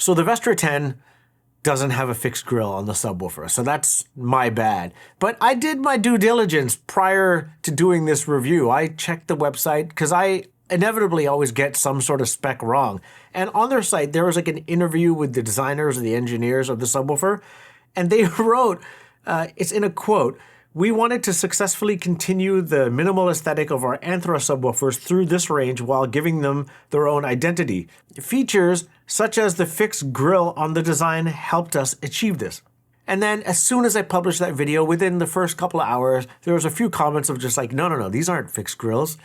So the Vestra 10 doesn't have a fixed grill on the subwoofer, so that's my bad. But I did my due diligence prior to doing this review. I checked the website because I inevitably always get some sort of spec wrong. And on their site, there was like an interview with the designers or the engineers of the subwoofer, and they wrote, it's in a quote, "We wanted to successfully continue the minimal aesthetic of our Anthra subwoofers through this range while giving them their own identity. Features such as the fixed grille on the design helped us achieve this." And then as soon as I published that video, within the first couple of hours, there was a few comments of just like, no, these aren't fixed grills.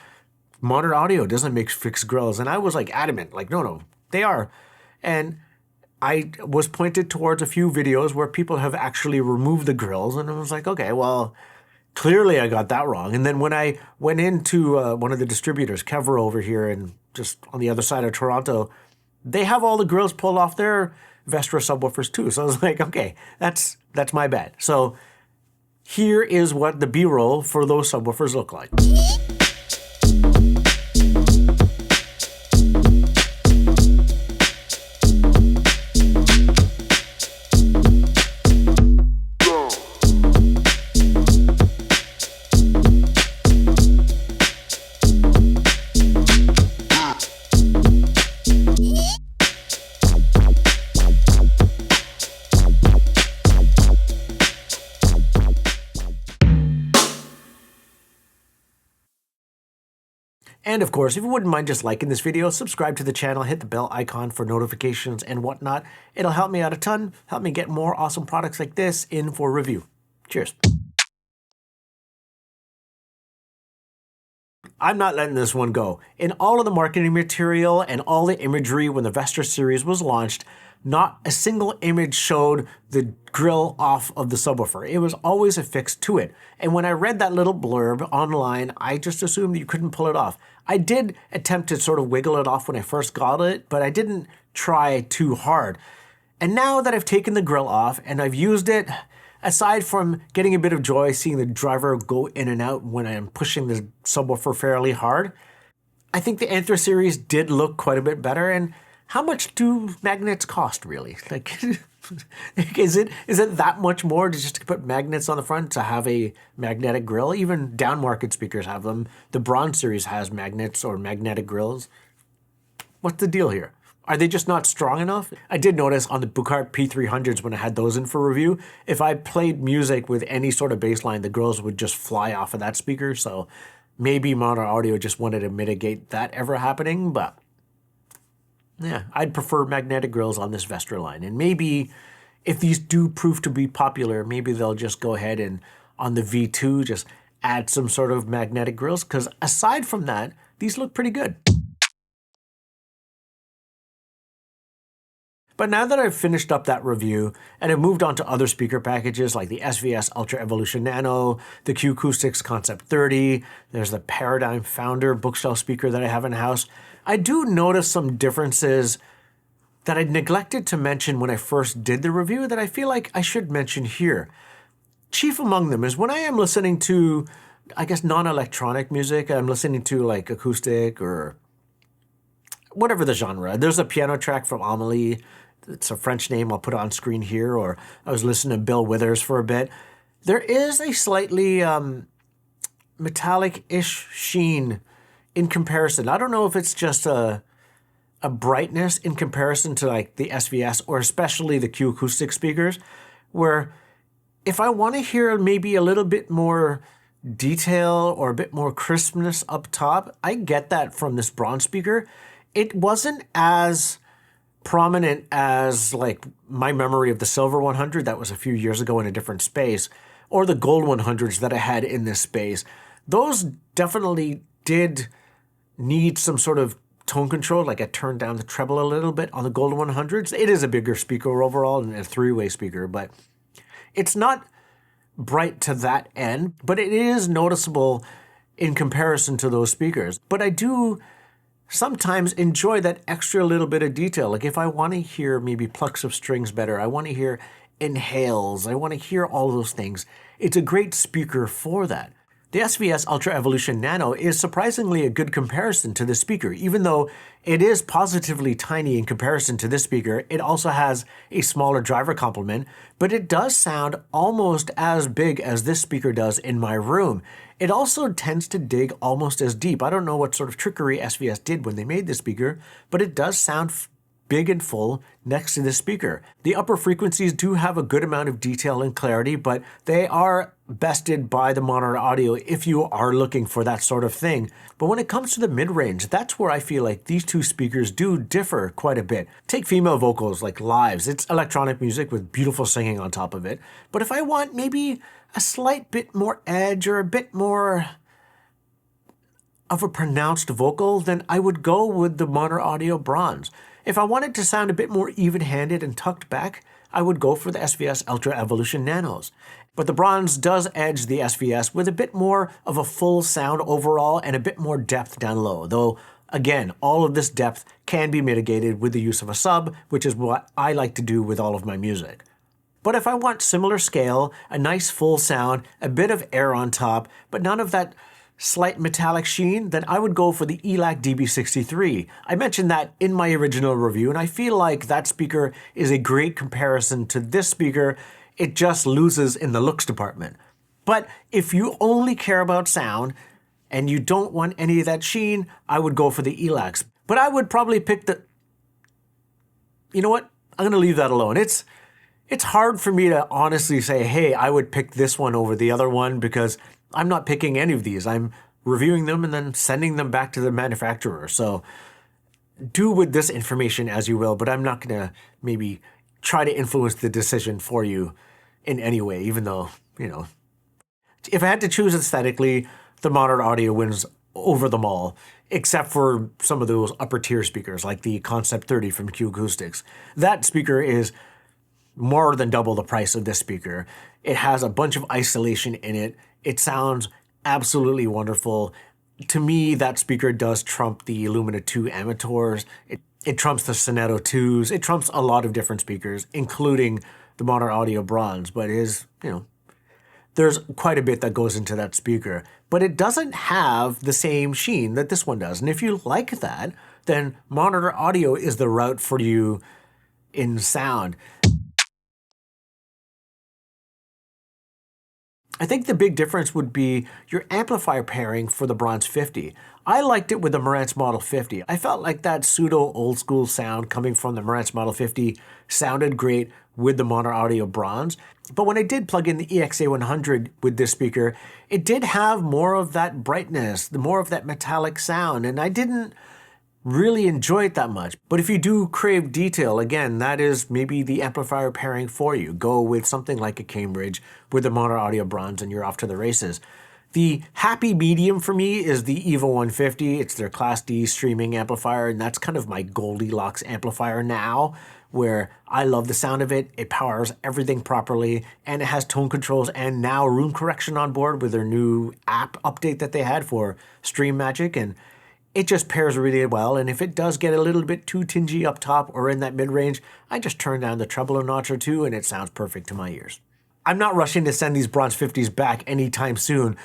Modern audio doesn't make fixed grills. And I was like adamant, like, no, they are. And I was pointed towards a few videos where people have actually removed the grills, and I was like, okay, well, clearly I got that wrong. And then when I went into one of the distributors, Kevro over here and just on the other side of Toronto, they have all the grills pulled off their Vestra subwoofers too. So I was like, okay, that's my bad. So here is what the B-roll for those subwoofers look like. And of course, if you wouldn't mind just liking this video, subscribe to the channel, hit the bell icon for notifications and whatnot. It'll help me out a ton, help me get more awesome products like this in for review. Cheers. I'm not letting this one go. In all of the marketing material and all the imagery when the Vestra series was launched, not a single image showed the grill off of the subwoofer. It was always affixed to it. And when I read that little blurb online, I just assumed you couldn't pull it off. I did attempt to sort of wiggle it off when I first got it, but I didn't try too hard. And now that I've taken the grill off and I've used it, aside from getting a bit of joy seeing the driver go in and out when I'm pushing the subwoofer fairly hard, I think the Anthra series did look quite a bit better. And how much do magnets cost, really? Like, is it that much more to just put magnets on the front to have a magnetic grill? Even down market speakers have them. The Bronze series has magnets or magnetic grills. What's the deal here? Are they just not strong enough? I did notice on the Buchart P300s when I had those in for review, if I played music with any sort of bass line, the grills would just fly off of that speaker. So maybe Modern Audio just wanted to mitigate that ever happening, but yeah, I'd prefer magnetic grills on this Vestra line. And maybe if these do prove to be popular, maybe they'll just go ahead and on the V2 just add some sort of magnetic grills, because aside from that, these look pretty good. But now that I've finished up that review and I've moved on to other speaker packages like the SVS Ultra Evolution Nano, the Q Acoustics Concept 30, there's the Paradigm Founder bookshelf speaker that I have in house, I do notice some differences that I neglected to mention when I first did the review that I feel like I should mention here. Chief among them is when I am listening to, I guess, non-electronic music, I'm listening to like acoustic or whatever the genre. There's a piano track from Amelie. It's a French name. I'll put it on screen here. Or I was listening to Bill Withers for a bit. There is a slightly metallic-ish sheen in comparison. I don't know if it's just a brightness in comparison to like the SVS or especially the Q Acoustic speakers, where if I want to hear maybe a little bit more detail or a bit more crispness up top, I get that from this Bronze speaker. It wasn't as prominent as like my memory of the Silver 100 that was a few years ago in a different space, or the Gold 100s that I had in this space. Those definitely did need some sort of tone control, like I turned down the treble a little bit on the Gold 100s. It is a bigger speaker overall and a three-way speaker, but it's not bright to that end, but it is noticeable in comparison to those speakers. But I do sometimes enjoy that extra little bit of detail. Like if I want to hear maybe plucks of strings better, I want to hear inhales, I want to hear all those things. It's a great speaker for that. The SVS Ultra Evolution Nano is surprisingly a good comparison to this speaker. Even though it is positively tiny in comparison to this speaker, it also has a smaller driver complement, but it does sound almost as big as this speaker does in my room. It also tends to dig almost as deep. I don't know what sort of trickery SVS did when they made this speaker, but it does sound big and full next to this speaker. The upper frequencies do have a good amount of detail and clarity, but they are bested by the monitor audio if you are looking for that sort of thing. But when it comes to the mid-range, that's where I feel like these two speakers do differ quite a bit. Take female vocals like Lives. It's electronic music with beautiful singing on top of it. But if I want maybe a slight bit more edge or a bit more of a pronounced vocal, then I would go with the Monitor Audio Bronze. If I wanted to sound a bit more even-handed and tucked back, I would go for the SVS Ultra Evolution Nanos. But the Bronze does edge the SVS with a bit more of a full sound overall and a bit more depth down low, though again, all of this depth can be mitigated with the use of a sub, which is what I like to do with all of my music. But if I want similar scale, a nice full sound, a bit of air on top, but none of that slight metallic sheen, then I would go for the ELAC DB63. I mentioned that in my original review, and I feel like that speaker is a great comparison to this speaker. It just loses in the looks department. But if you only care about sound and you don't want any of that sheen, I would go for the ELACs. But I would probably pick the... You know what? I'm going to leave that alone. It's hard for me to honestly say, hey, I would pick this one over the other one, because I'm not picking any of these. I'm reviewing them and then sending them back to the manufacturer. So do with this information as you will, but I'm not going to maybe try to influence the decision for you in any way, even though, you know, if I had to choose aesthetically, the Monitor Audio wins over them all, except for some of those upper tier speakers like the Concept 30 from Q Acoustics. That speaker is more than double the price of this speaker. It has a bunch of isolation in it. It sounds absolutely wonderful. To me, that speaker does trump the Illumina 2 Amateurs. It trumps the Sonetto 2s. It trumps a lot of different speakers, including the Monitor Audio Bronze, but there's quite a bit that goes into that speaker. But it doesn't have the same sheen that this one does. And if you like that, then Monitor Audio is the route for you in sound. I think the big difference would be your amplifier pairing for the Bronze 50. I liked it with the Marantz Model 50. I felt like that pseudo old school sound coming from the Marantz Model 50 sounded great with the Monitor Audio Bronze. But when I did plug in the EXA100 with this speaker, it did have more of that brightness, more of that metallic sound, and I didn't really enjoy it that much. But if you do crave detail, again, that is maybe the amplifier pairing for you. Go with something like a Cambridge with the Monitor Audio Bronze and you're off to the races. The happy medium for me is the EVO 150. It's their Class D streaming amplifier, and that's kind of my Goldilocks amplifier now, where I love the sound of it. It powers everything properly, and it has tone controls and now room correction on board with their new app update that they had for Stream Magic, and it just pairs really well. And if it does get a little bit too tingy up top or in that mid-range, I just turn down the treble a notch or two and it sounds perfect to my ears. I'm not rushing to send these Bronze 50s back anytime soon.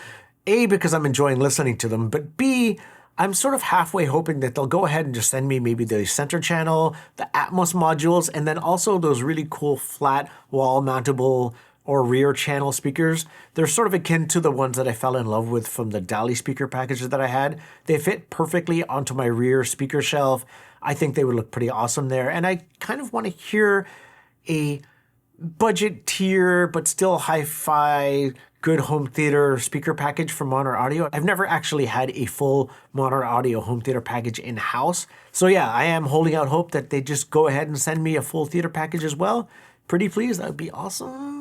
A, because I'm enjoying listening to them, but B, I'm sort of halfway hoping that they'll go ahead and just send me maybe the center channel, the Atmos modules, and then also those really cool flat wall mountable or rear channel speakers. They're sort of akin to the ones that I fell in love with from the Dali speaker packages that I had. They fit perfectly onto my rear speaker shelf. I think they would look pretty awesome there. And I kind of want to hear a budget tier, but still hi-fi, good home theater speaker package from Monitor Audio. I've never actually had a full Monitor Audio home theater package in-house. So yeah, I am holding out hope that they just go ahead and send me a full theater package as well. Pretty please, that would be awesome.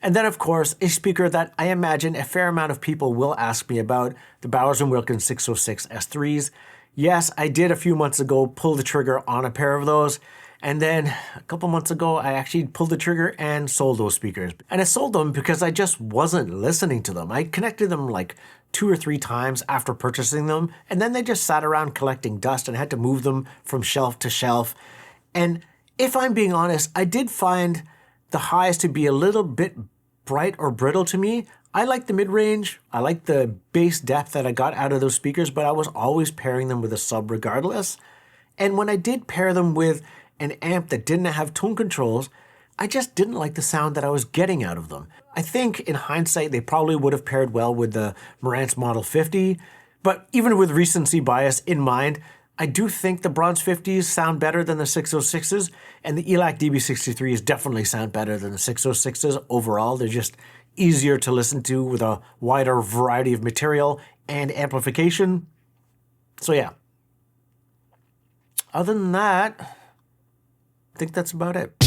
And then, of course, a speaker that I imagine a fair amount of people will ask me about, the Bowers & Wilkins 606 S3s. Yes, I did a few months ago pull the trigger on a pair of those. And then a couple months ago, I actually pulled the trigger and sold those speakers. And I sold them because I just wasn't listening to them. I connected them like 2 or 3 times after purchasing them. And then they just sat around collecting dust and I had to move them from shelf to shelf. And if I'm being honest, I did find the highs to be a little bit bright or brittle to me. I like the mid-range. I like the bass depth that I got out of those speakers, but I was always pairing them with a sub regardless. And when I did pair them with an amp that didn't have tone controls, I just didn't like the sound that I was getting out of them. I think in hindsight, they probably would have paired well with the Marantz Model 50, but even with recency bias in mind, I do think the Bronze 50s sound better than the 606s, and the ELAC DB63s definitely sound better than the 606s overall. They're just easier to listen to with a wider variety of material and amplification. So yeah. Other than that, I think that's about it.